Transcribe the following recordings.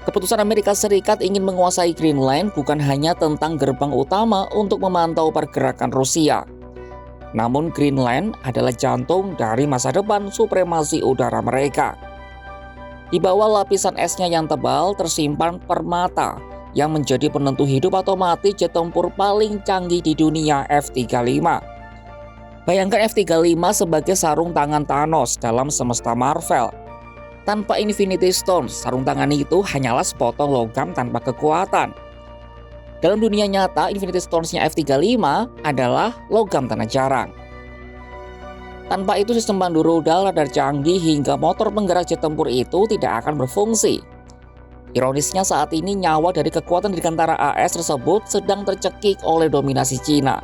Keputusan Amerika Serikat ingin menguasai Greenland bukan hanya tentang gerbang utama untuk memantau pergerakan Rusia. Namun Greenland adalah jantung dari masa depan supremasi udara mereka. Di bawah lapisan esnya yang tebal tersimpan permata yang menjadi penentu hidup atau mati jet tempur paling canggih di dunia, F-35. Bayangkan F-35 sebagai sarung tangan Thanos dalam semesta Marvel. Tanpa Infinity Stones, sarung tangan itu hanyalah sepotong logam tanpa kekuatan. Dalam dunia nyata, Infinity Stones-nya F-35 adalah logam tanah jarang. Tanpa itu sistem pandu rudal, radar canggih, hingga motor penggerak jet tempur itu tidak akan berfungsi. Ironisnya saat ini nyawa dari kekuatan dirgantara AS tersebut sedang tercekik oleh dominasi Cina.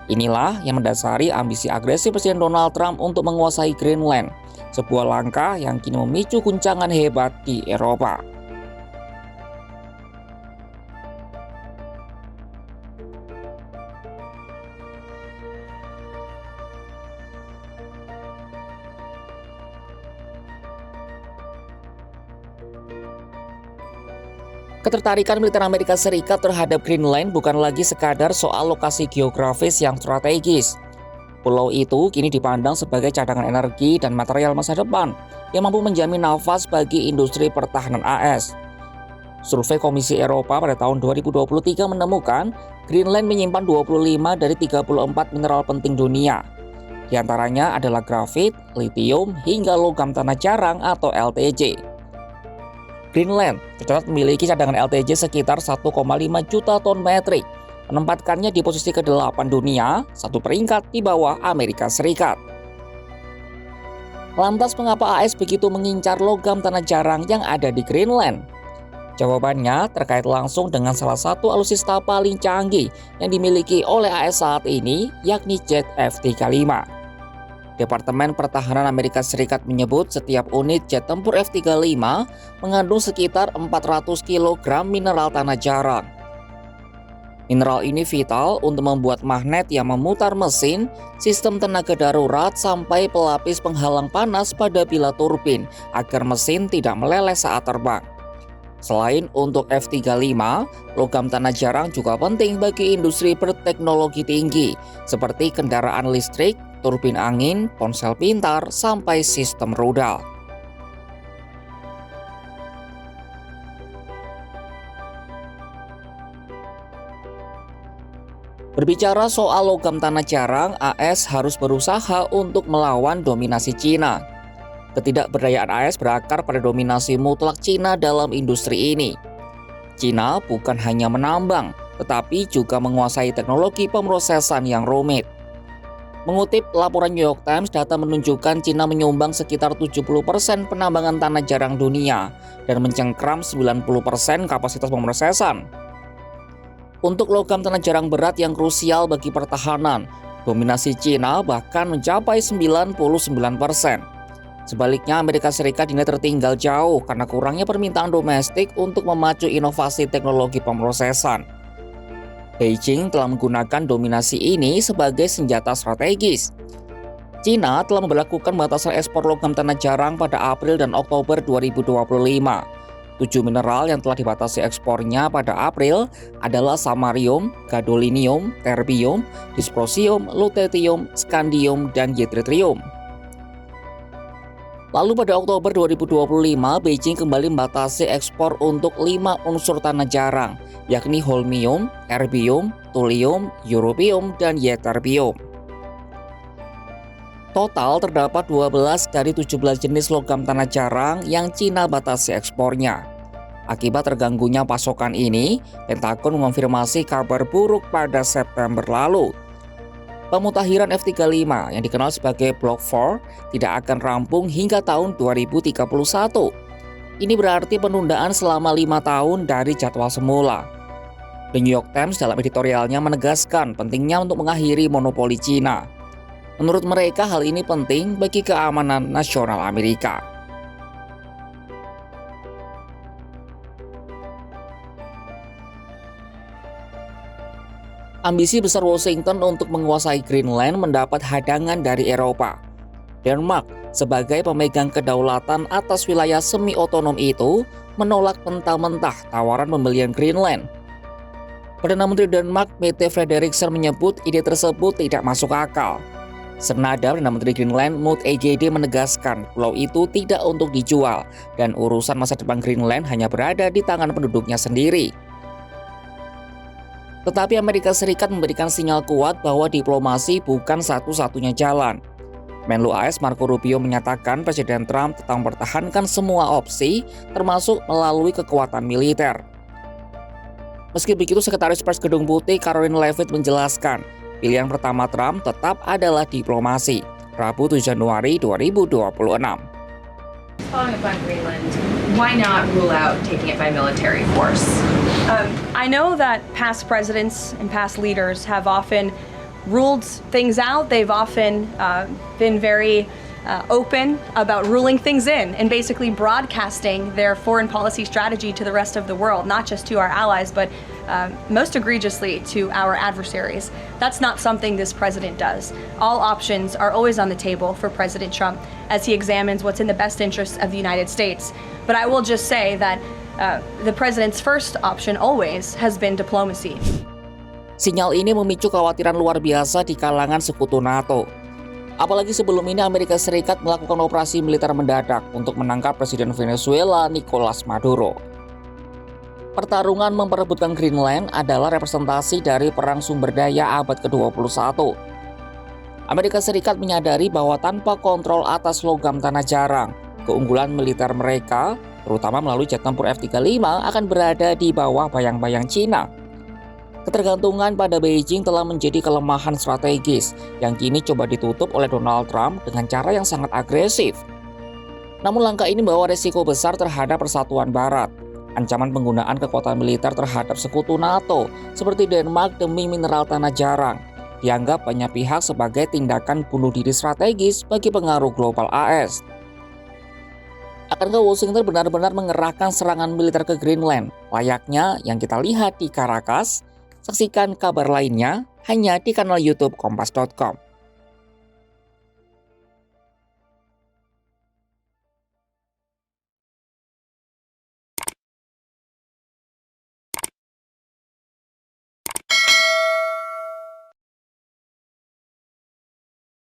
Inilah yang mendasari ambisi agresif Presiden Donald Trump untuk menguasai Greenland, sebuah langkah yang kini memicu guncangan hebat di Eropa. Ketertarikan militer Amerika Serikat terhadap Greenland bukan lagi sekadar soal lokasi geografis yang strategis. Pulau itu kini dipandang sebagai cadangan energi dan material masa depan yang mampu menjamin nafas bagi industri pertahanan AS. Survei Komisi Eropa pada tahun 2023 menemukan Greenland menyimpan 25 dari 34 mineral penting dunia. Di antaranya adalah grafit, litium, hingga logam tanah jarang atau LTJ. Greenland tercatat memiliki cadangan LTJ sekitar 1,5 juta ton metrik, menempatkannya di posisi ke-8 dunia, satu peringkat di bawah Amerika Serikat. Lantas mengapa AS begitu mengincar logam tanah jarang yang ada di Greenland? Jawabannya terkait langsung dengan salah satu alutsista paling canggih yang dimiliki oleh AS saat ini, yakni jet F-35. Departemen Pertahanan Amerika Serikat menyebut setiap unit jet tempur F-35 mengandung sekitar 400 kg mineral tanah jarang. Mineral ini vital untuk membuat magnet yang memutar mesin, sistem tenaga darurat, sampai pelapis penghalang panas pada pilar turbin agar mesin tidak meleleh saat terbang. Selain untuk F-35, logam tanah jarang juga penting bagi industri berteknologi tinggi seperti kendaraan listrik, turbin angin, ponsel pintar, sampai sistem rudal. Berbicara soal logam tanah jarang, AS harus berusaha untuk melawan dominasi Cina. Ketidakberdayaan AS berakar pada dominasi mutlak Cina dalam industri ini. Cina bukan hanya menambang, tetapi juga menguasai teknologi pemrosesan yang rumit. Mengutip laporan New York Times, data menunjukkan Cina menyumbang sekitar 70% penambangan tanah jarang dunia dan mencengkram 90% kapasitas pemrosesan. Untuk logam tanah jarang berat yang krusial bagi pertahanan, dominasi Cina bahkan mencapai 99%. Sebaliknya, Amerika Serikat dinilai tertinggal jauh karena kurangnya permintaan domestik untuk memacu inovasi teknologi pemrosesan. Beijing telah menggunakan dominasi ini sebagai senjata strategis. Cina telah memberlakukan batasan ekspor logam tanah jarang pada April dan Oktober 2025. 7 mineral yang telah dibatasi ekspornya pada April adalah samarium, gadolinium, terbium, dysprosium, lutetium, scandium, dan yttrium. Lalu pada Oktober 2025, Beijing kembali membatasi ekspor untuk 5 unsur tanah jarang, yakni holmium, erbium, thulium, europium, dan ytterbium. Total terdapat 12 dari 17 jenis logam tanah jarang yang Cina batasi ekspornya. Akibat terganggunya pasokan ini, Pentagon mengonfirmasi kabar buruk pada September lalu. Pemutahiran F-35 yang dikenal sebagai Block 4 tidak akan rampung hingga tahun 2031. Ini berarti penundaan selama 5 tahun dari jadwal semula. The New York Times dalam editorialnya menegaskan pentingnya untuk mengakhiri monopoli Cina. Menurut mereka hal ini penting bagi keamanan nasional Amerika. Ambisi besar Washington untuk menguasai Greenland mendapat hadangan dari Eropa. Denmark sebagai pemegang kedaulatan atas wilayah semi-otonom itu menolak mentah-mentah tawaran pembelian Greenland. Perdana Menteri Denmark Mette Frederiksen menyebut ide tersebut tidak masuk akal. Senada Perdana Menteri Greenland Maud EGD menegaskan pulau itu tidak untuk dijual dan urusan masa depan Greenland hanya berada di tangan penduduknya sendiri. Tetapi Amerika Serikat memberikan sinyal kuat bahwa diplomasi bukan satu-satunya jalan. Menlu AS Marco Rubio menyatakan Presiden Trump tetap mempertahankan semua opsi, termasuk melalui kekuatan militer. Meski begitu, Sekretaris Pers Gedung Putih Karoline Leavitt menjelaskan, pilihan pertama Trump tetap adalah diplomasi. Rabu 7 Januari 2026. Following up on Greenland, why not rule out taking it by military force? I know that past presidents and past leaders have often ruled things out. They've often been very open about ruling things in and basically broadcasting their foreign policy strategy to the rest of the world, not just to our allies, but most egregiously to our adversaries. That's not something this president does. All options are always on the table for President Trump as he examines what's in the best interests of the United States. But I will just say that the president's first option always has been diplomacy. Sinyal ini memicu kekhawatiran luar biasa di kalangan sekutu NATO. Apalagi sebelum ini Amerika Serikat melakukan operasi militer mendadak untuk menangkap Presiden Venezuela Nicolas Maduro. Pertarungan memperebutkan Greenland adalah representasi dari perang sumber daya abad ke-21. Amerika Serikat menyadari bahwa tanpa kontrol atas logam tanah jarang, keunggulan militer mereka, terutama melalui jet tempur F-35, akan berada di bawah bayang-bayang Cina. Ketergantungan pada Beijing telah menjadi kelemahan strategis yang kini coba ditutup oleh Donald Trump dengan cara yang sangat agresif. Namun langkah ini membawa resiko besar terhadap persatuan Barat. Ancaman penggunaan kekuatan militer terhadap sekutu NATO seperti Denmark demi mineral tanah jarang dianggap banyak pihak sebagai tindakan bunuh diri strategis bagi pengaruh global AS. Akankah Washington benar-benar mengerahkan serangan militer ke Greenland layaknya yang kita lihat di Caracas? Saksikan kabar lainnya hanya di kanal YouTube Kompas.com.